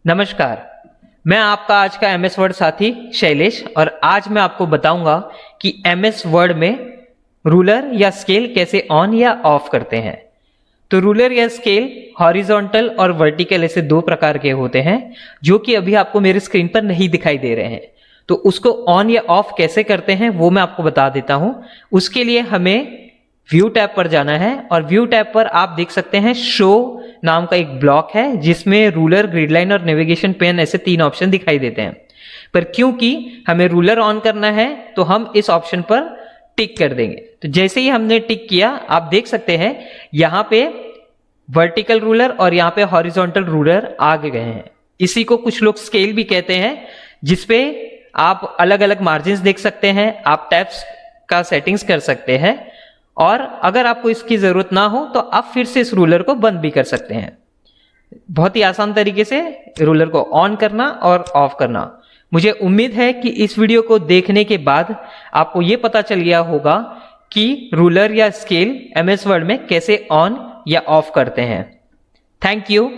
नमस्कार, मैं आपका आज का एमएस वर्ड साथी शैलेश और आज मैं आपको बताऊंगा कि एमएस वर्ड में रूलर या स्केल कैसे ऑन या ऑफ करते हैं। तो रूलर या स्केल हॉरिजॉन्टल और वर्टिकल ऐसे दो प्रकार के होते हैं जो कि अभी आपको मेरे स्क्रीन पर नहीं दिखाई दे रहे हैं। तो उसको ऑन या ऑफ कैसे करते हैं वो मैं आपको बता देता हूं। उसके लिए हमें व्यू टैब पर जाना है और व्यू टैब पर आप देख सकते हैं शो नाम का एक ब्लॉक है जिसमें रूलर, ग्रिडलाइन और नेविगेशन पेन ऐसे तीन ऑप्शन दिखाई देते हैं। पर क्योंकि हमें रूलर ऑन करना है तो हम इस ऑप्शन पर टिक कर देंगे। तो जैसे ही हमने टिक किया आप देख सकते हैं यहां पे वर्टिकल रूलर और यहां पे हॉरिजॉन्टल रूलर आ गए हैं। इसी को कुछ लोग स्केल भी कहते हैं, जिसपे आप अलग अलग मार्जिन देख सकते हैं, आप टैब्स का सेटिंग्स कर सकते हैं और अगर आपको इसकी जरूरत ना हो तो आप फिर से इस रूलर को बंद भी कर सकते हैं। बहुत ही आसान तरीके से रूलर को ऑन करना और ऑफ करना। मुझे उम्मीद है कि इस वीडियो को देखने के बाद आपको यह पता चल गया होगा कि रूलर या स्केल एमएस वर्ड में कैसे ऑन या ऑफ करते हैं। Thank you.